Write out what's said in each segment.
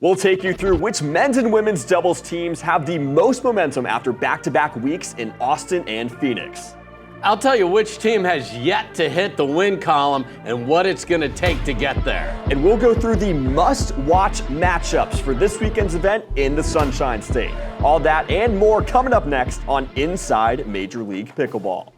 We'll take you through which men's and women's doubles teams have the most momentum after back-to-back weeks in Austin and Phoenix. I'll tell you which team has yet to hit the win column and what it's going to take to get there. And we'll go through the must-watch matchups for this weekend's event in the Sunshine State. All that and more coming up next on Inside Major League Pickleball.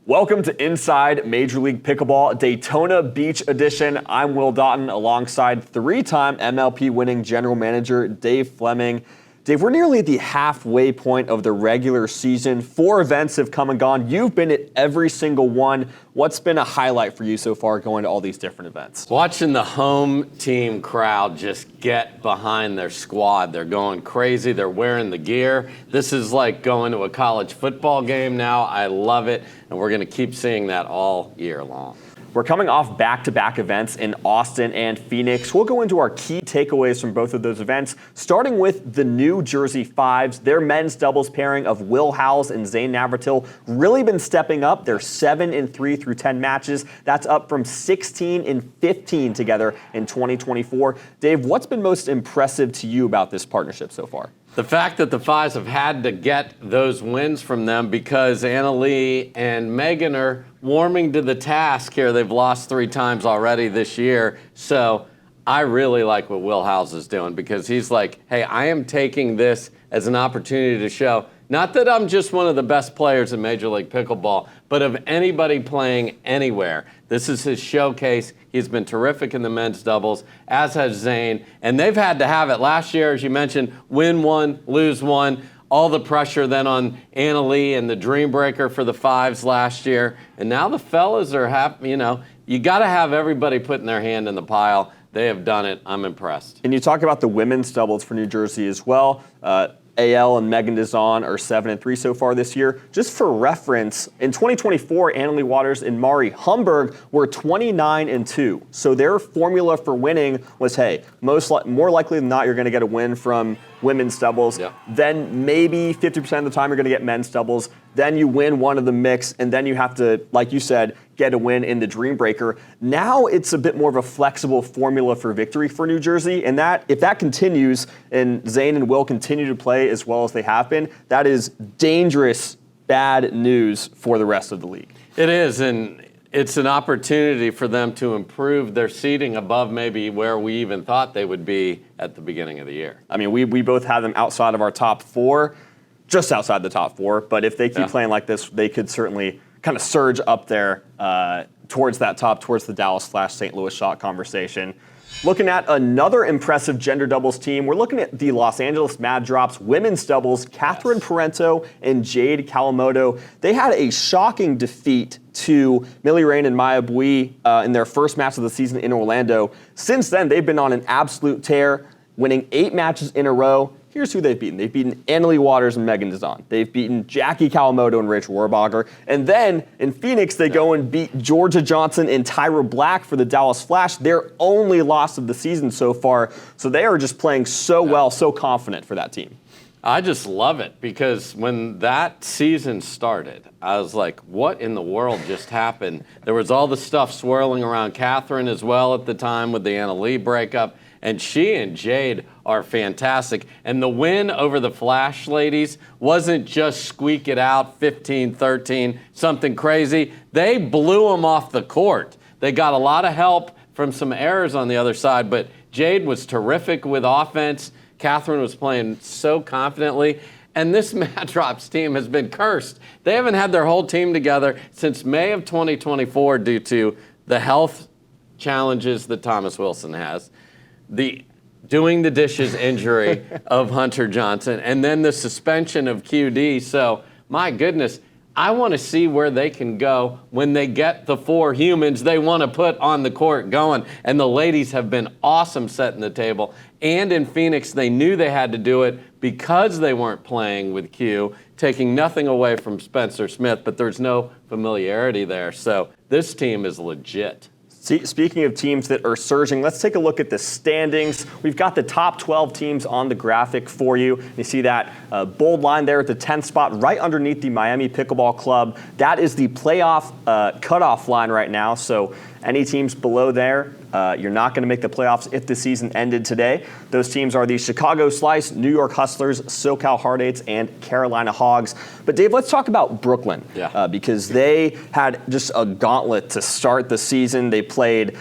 Welcome to Inside Major League Pickleball Daytona Beach edition. I'm Will Daughton alongside three-time MLP winning general manager Dave Fleming. Dave, we're nearly at the halfway point of the regular season. 4 events have come and gone. You've been at every single one. What's been a highlight for you so far going to all these different events? Watching the home team crowd just get behind their squad. They're going crazy. They're wearing the gear. This is like going to a college football game now. I love it, and we're going to keep seeing that all year long. We're coming off back-to-back events in Austin and Phoenix. We'll go into our key takeaways from both of those events, starting with the New Jersey Fives. Their men's doubles pairing of Will Howells and Zane Navratil really been stepping up. They're 7-3 through 10 matches. That's up from 16-15 together in 2024. Dave, what's been most impressive to you about this partnership so far? The fact that the Fives have had to get those wins from them because Anna Lee and Megan are warming to the task here. They've lost 3 times already this year. So I really like what Will Howells is doing because he's like, hey, I am taking this as an opportunity to show, not that I'm just one of the best players in Major League Pickleball, but of anybody playing anywhere. This is his showcase. He's been terrific in the men's doubles, as has Zane. And they've had to have it. Last year, as you mentioned, win one, lose one. All the pressure then on Anna Lee and the Dream Breaker for the Fives last year. And now the fellas are happy, you got to have everybody putting their hand in the pile. They have done it. I'm impressed. And you talk about the women's doubles for New Jersey as well. AL and Megan Dazan are 7-3 so far this year. Just for reference, in 2024, Annalie Waters and Mari Humberg were 29-2. So their formula for winning was, hey, more likely than not, you're going to get a win from women's doubles. Yep. Then maybe 50% of the time you're going to get men's doubles. Then you win one of the mix, and then you have to, like you said, get a win in the Dream Breaker. Now it's a bit more of a flexible formula for victory for New Jersey, and that if that continues and Zane and Will continue to play as well as they have been, that is dangerous, bad news for the rest of the league. It is, and it's an opportunity for them to improve their seeding above maybe where we even thought they would be at the beginning of the year. I mean, we both have them outside of our top 4, just outside the top 4, but if they keep playing like this, they could certainly kind of surge up there towards the Dallas/St. Louis shot conversation. Looking at another impressive gender doubles team, we're looking at the Los Angeles Mad Drops women's doubles, Catherine Parento and Jade Kawamoto. They had a shocking defeat to Millie Rain and Maya Bui in their first match of the season in Orlando. Since then, they've been on an absolute tear, winning 8 matches in a row. Here's who they've beaten. They've beaten Annalie Waters and Megan Dazan. They've beaten Jackie Kawamoto and Rachel Rohrbacher. And then in Phoenix, they go and beat Georgia Johnson and Tyra Black for the Dallas Flash, their only loss of the season so far. So they are just playing so well, so confident for that team. I just love it because when that season started, I was like, what in the world just happened? There was all the stuff swirling around Catherine as well at the time with the Anna Lee breakup. And she and Jade are fantastic. And the win over the Flash ladies wasn't just squeak it out 15-13, something crazy. They blew them off the court. They got a lot of help from some errors on the other side, but Jade was terrific with offense. Catherine was playing so confidently. And this Mad Drops team has been cursed. They haven't had their whole team together since May of 2024 due to the health challenges that Thomas Wilson has, the doing the dishes injury of Hunter Johnson, and then the suspension of QD. So, my goodness, I want to see where they can go when they get the 4 humans they want to put on the court going. And the ladies have been awesome setting the table. And in Phoenix, they knew they had to do it because they weren't playing with Q, taking nothing away from Spencer Smith, but there's no familiarity there. So this team is legit. Speaking of teams that are surging, let's take a look at the standings. We've got the top 12 teams on the graphic for you. You see that bold line there at the 10th spot, right underneath the Miami Pickleball Club. That is the playoff cutoff line right now. So any teams below there, you're not going to make the playoffs if the season ended today. Those teams are the Chicago Slice, New York Hustlers, SoCal Heart-Eights, and Carolina Hogs. But Dave, let's talk about Brooklyn, because they had just a gauntlet to start the season. They played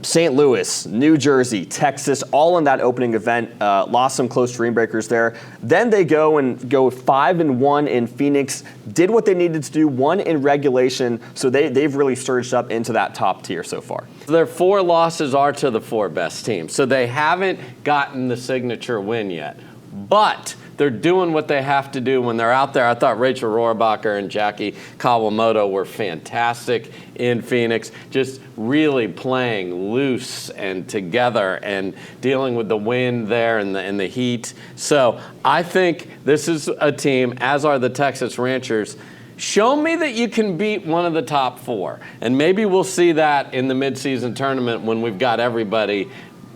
St. Louis, New Jersey, Texas, all in that opening event. Lost some close dream breakers there. Then they go 5-1 in Phoenix. Did what they needed to do, won in regulation. So they've really surged up into that top tier so far. Their 4 losses are to the 4 best teams. So they haven't gotten the signature win yet. But they're doing what they have to do when they're out there. I thought Rachel Rohrbacher and Jackie Kawamoto were fantastic in Phoenix, just really playing loose and together and dealing with the wind there and the heat. So I think this is a team, as are the Texas Ranchers. Show me that you can beat one of the top 4. And maybe we'll see that in the midseason tournament when we've got everybody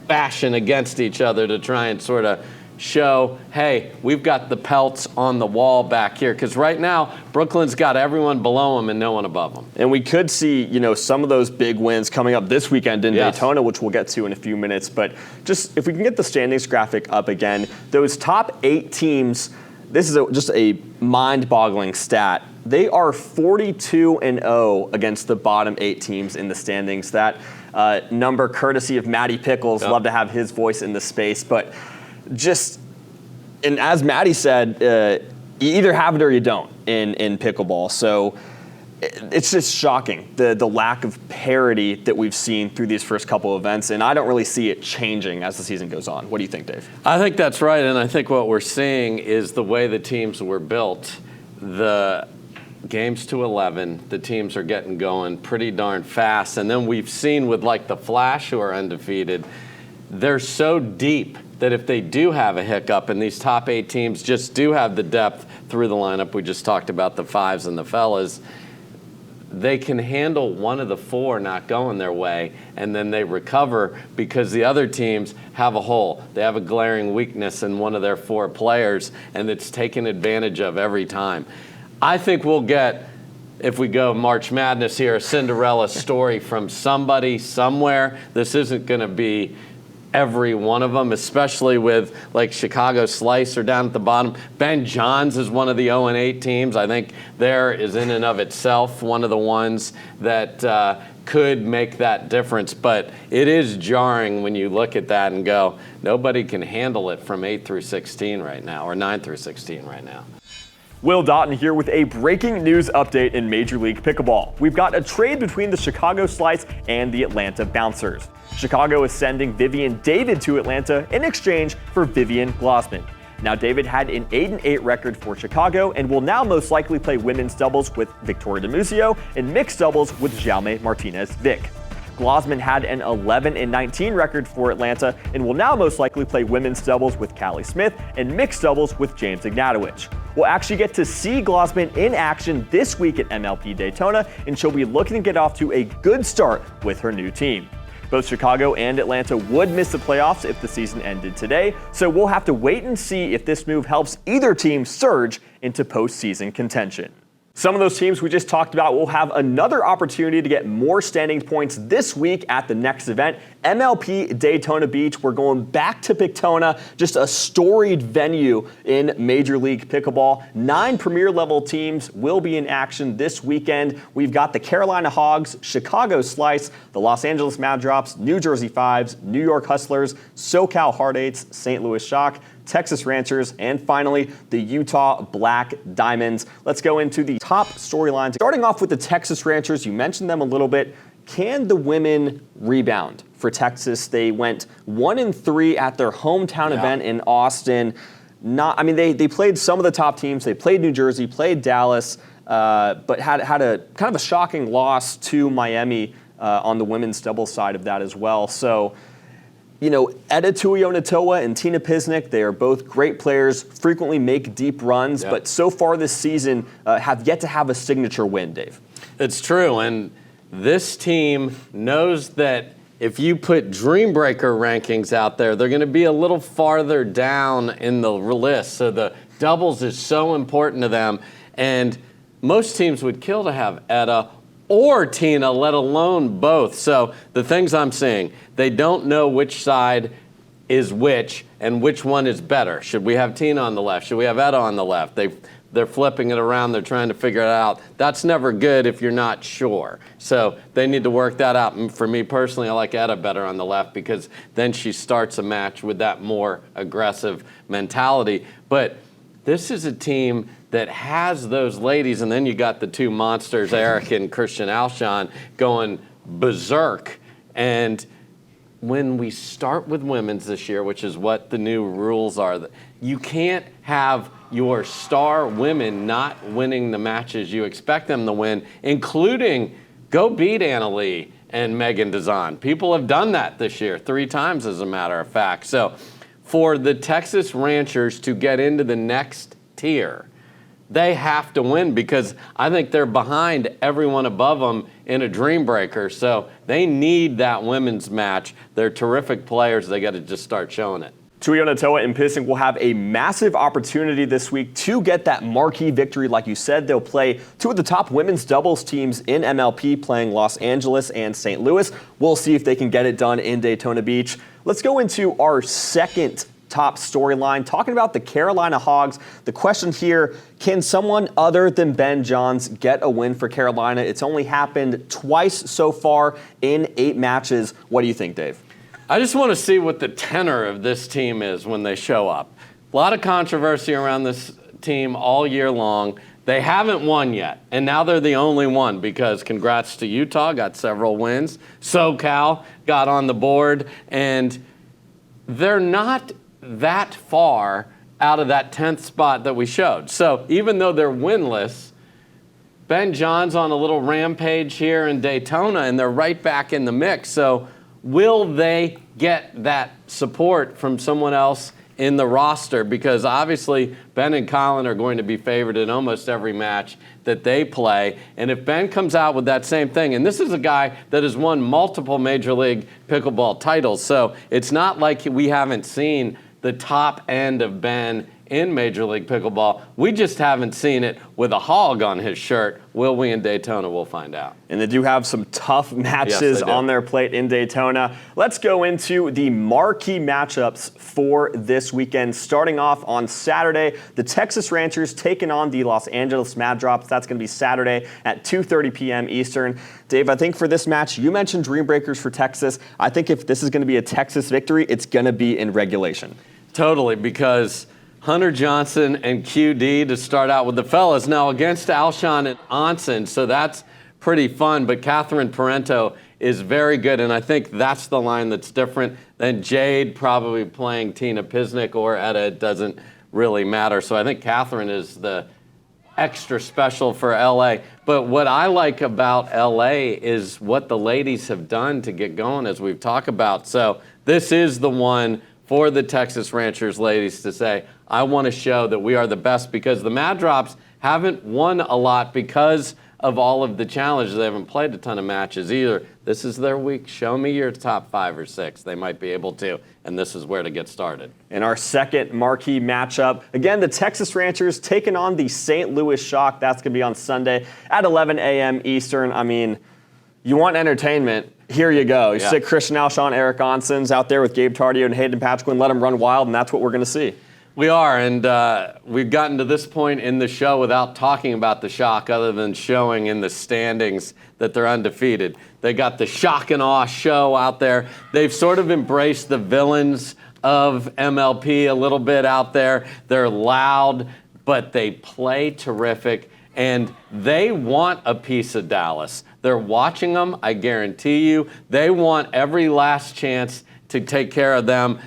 bashing against each other to try and sort of show, hey, we've got the pelts on the wall back here. Because right now, Brooklyn's got everyone below them and no one above them. And we could see, some of those big wins coming up this weekend in Daytona, which we'll get to in a few minutes. But just if we can get the standings graphic up again, those top 8 teams, this is just a mind-boggling stat. They are 42-0 against the bottom 8 teams in the standings. That number courtesy of Matty Pickles. Love to have his voice in the space. But and as Maddie said, you either have it or you don't in pickleball. So it's just shocking, the lack of parity that we've seen through these first couple of events, and I don't really see it changing as the season goes on. What do you think, Dave? I think that's right, and I think what we're seeing is the way the teams were built. The games to 11, the teams are getting going pretty darn fast, and then we've seen with like the Flash, who are undefeated, they're so deep that if they do have a hiccup, and these top 8 teams just do have the depth through the lineup, we just talked about the fives and the fellas, they can handle one of the 4 not going their way, and then they recover because the other teams have a hole. They have a glaring weakness in one of their 4 players, and it's taken advantage of every time. I think we'll get, if we go March Madness here, a Cinderella story from somebody somewhere. This isn't going to be every one of them, especially with like Chicago Slice are down at the bottom. Ben Johns is one of the 0-8 teams. I think there is in and of itself one of the ones that could make that difference. But it is jarring when you look at that and go, nobody can handle it from 8 through 16 right now, or 9 through 16 right now. Will Daughton here with a breaking news update in Major League Pickleball. We've got a trade between the Chicago Slice and the Atlanta Bouncers. Chicago is sending Vivian David to Atlanta in exchange for Vivian Glosman. Now, David had an 8-8 record for Chicago and will now most likely play women's doubles with Victoria DeMuzio and mixed doubles with Jaume Martinez-Vic. Glosman had an 11-19 record for Atlanta and will now most likely play women's doubles with Callie Smith and mixed doubles with James Ignatowicz. We'll actually get to see Glosman in action this week at MLP Daytona, and she'll be looking to get off to a good start with her new team. Both Chicago and Atlanta would miss the playoffs if the season ended today, so we'll have to wait and see if this move helps either team surge into postseason contention. Some of those teams we just talked about will have another opportunity to get more standing points this week at the next event, MLP Daytona Beach. We're going back to Pictona, just a storied venue in Major League Pickleball. 9 premier level teams will be in action this weekend. We've got the Carolina Hogs, Chicago Slice, the Los Angeles Mad Drops, New Jersey Fives, New York Hustlers, SoCal Heart-Eights, St. Louis Shock, Texas Ranchers, and finally, the Utah Black Diamonds. Let's go into the top storylines. Starting off with the Texas Ranchers, you mentioned them a little bit. Can the women rebound for Texas? They went 1-3 at their hometown event in Austin. They played some of the top teams. They played New Jersey, played Dallas, but had a kind of a shocking loss to Miami on the women's doubles side of that as well. So, Eda Tuionatoa and Tina Pisnik, they are both great players, frequently make deep runs, but so far this season have yet to have a signature win, Dave. It's true, and this team knows that if you put Dreambreaker rankings out there, they're going to be a little farther down in the list. So the doubles is so important to them. And most teams would kill to have Etta or Tina, let alone both. So the things I'm seeing, they don't know which side is which and which one is better. Should we have Tina on the left? Should we have Etta on the left? They're flipping it around. They're trying to figure it out. That's never good if you're not sure. So they need to work that out. And for me personally, I like Etta better on the left because then she starts a match with that more aggressive mentality. But this is a team that has those ladies, and then you got the two monsters, Eric and Christian Alshon, going berserk. And when we start with women's this year, which is what the new rules are, you can't have your star women not winning the matches you expect them to win, including go beat Anna Lee and Megan Dazan. People have done that this year 3 times, as a matter of fact. So for the Texas Ranchers to get into the next tier, they have to win because I think they're behind everyone above them in a dream breaker. So they need that women's match. They're terrific players. They got to just start showing it. Tuiona Toa and Pissing will have a massive opportunity this week to get that marquee victory. Like you said, they'll play 2 of the top women's doubles teams in MLP, playing Los Angeles and St. Louis. We'll see if they can get it done in Daytona Beach. Let's go into our second top storyline, talking about the Carolina Hogs. The question here, can someone other than Ben Johns get a win for Carolina? It's only happened twice so far in 8 matches. What do you think, Dave? I just want to see what the tenor of this team is when they show up. A lot of controversy around this team all year long. They haven't won yet, and now they're the only one because congrats to Utah, got several wins. SoCal got on the board, and they're not that far out of that 10th spot that we showed. So even though they're winless, Ben Johns on a little rampage here in Daytona, and they're right back in the mix. So will they get that support from someone else in the roster? Because obviously Ben and Colin are going to be favored in almost every match that they play. And if Ben comes out with that same thing, and this is a guy that has won multiple Major League Pickleball titles, so it's not like we haven't seen the top end of Ben in Major League Pickleball. We just haven't seen it with a hog on his shirt. Will we in Daytona? We'll find out. And they do have some tough matches on their plate in Daytona. Let's go into the marquee matchups for this weekend. Starting off on Saturday, the Texas Ranchers taking on the Los Angeles Mad Drops. That's going to be Saturday at 2:30 p.m. Eastern. Dave, I think for this match, you mentioned Dream Breakers for Texas. I think if this is going to be a Texas victory, it's going to be in regulation. Totally, because Hunter Johnson and QD to start out with the fellas. Now against Alshon and Onsen, so that's pretty fun. But Catherine Parento is very good, and I think that's the line that's different than Jade probably playing Tina Pisnik or Etta. It doesn't really matter. So I think Catherine is the extra special for LA. But what I like about LA is what the ladies have done to get going, as we've talked about. So this is the one for the Texas Ranchers ladies to say, I want to show that we are the best, because the Mad Drops haven't won a lot because of all of the challenges. They haven't played a ton of matches either. This is their week. Show me your top 5 or 6. They might be able to, and this is where to get started. In our second marquee matchup, again, the Texas Ranchers taking on the St. Louis Shock. That's going to be on Sunday at 11 a.m. Eastern. I mean, you want entertainment, here you go. You stick Christian Alshon, Eric Onsens out there with Gabe Tardio and Hayden Patchquin, let them run wild, and that's what we're going to see. We are, and we've gotten to this point in the show without talking about the Shock, other than showing in the standings that they're undefeated. They got the Shock and Awe show out there. They've sort of embraced the villains of MLP a little bit out there. They're loud, but they play terrific, and they want a piece of Dallas. They're watching them, I guarantee you. They want every last chance to take care of them.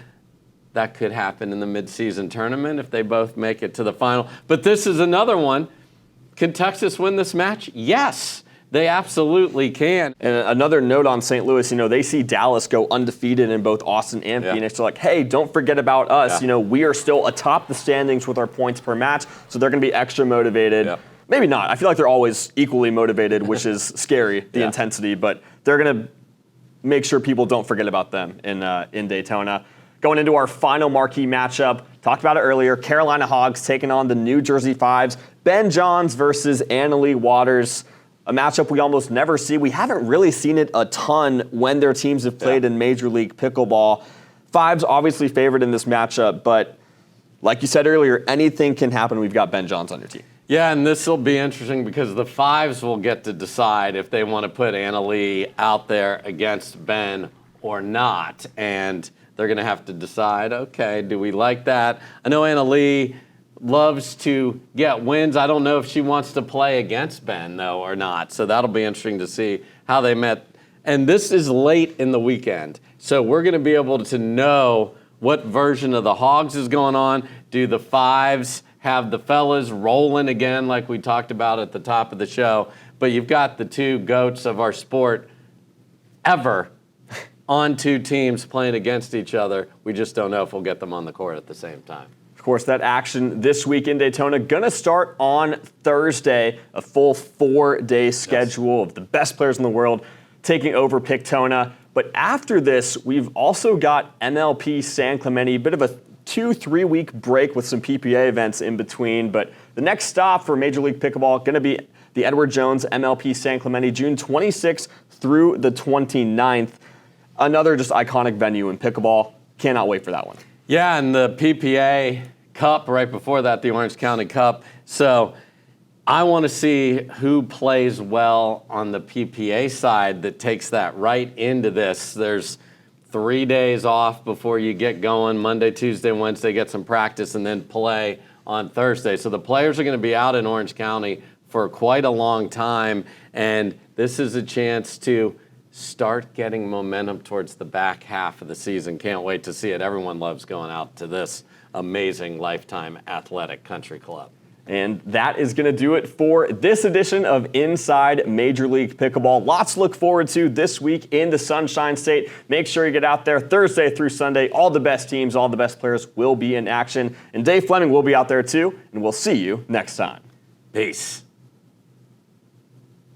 That could happen in the midseason tournament if they both make it to the final. But this is another one. Can Texas win this match? Yes, they absolutely can. And another note on St. Louis, they see Dallas go undefeated in both Austin and Phoenix. They're like, hey, don't forget about us. We are still atop the standings with our points per match, so they're going to be extra motivated. maybe not. I feel like they're always equally motivated, which is scary, the intensity, but they're going to make sure people don't forget about them in Daytona. Going into our final marquee matchup, talked about it earlier, Carolina Hogs taking on the New Jersey Fives, Ben Johns versus Annalee Waters, a matchup we almost never see. We haven't really seen it a ton when their teams have played in Major League Pickleball. Fives obviously favored in this matchup, but like you said earlier, anything can happen. We've got Ben Johns on your team. Yeah, and this will be interesting because the Fives will get to decide if they want to put Annalee out there against Ben or not. And they're going to have to decide, okay, do we like that? I know Annalee loves to get wins. I don't know if she wants to play against Ben, though, or not. So that'll be interesting to see how they met. And this is late in the weekend. So we're going to be able to know what version of the Hogs is going on. Do the Fives have the fellas rolling again like we talked about at the top of the show? But you've got the two goats of our sport ever on two teams playing against each other. We just don't know if we'll get them on the court at the same time. Of course, that action this week in Daytona going to start on Thursday, a full 4-day schedule of the best players in the world taking over Pictona. But after this, we've also got MLP San Clemente, a bit of a 2-3 week break with some PPA events in between. But the next stop for Major League Pickleball going to be the Edward Jones MLP San Clemente, June 26th through the 29th. Another just iconic venue in pickleball. Cannot wait for that one. Yeah, and the PPA Cup right before that, the Orange County Cup. So I want to see who plays well on the PPA side that takes that right into this. There's 3 days off before you get going. Monday, Tuesday, Wednesday, get some practice, and then play on Thursday. So the players are going to be out in Orange County for quite a long time, and this is a chance to start getting momentum towards the back half of the season. Can't wait to see it. Everyone loves going out to this amazing Lifetime Athletic Country Club. And that is going to do it for this edition of Inside Major League Pickleball. Lots to look forward to this week in the Sunshine State. Make sure you get out there Thursday through Sunday. All the best teams, all the best players will be in action. And Dave Fleming will be out there too. And we'll see you next time. Peace.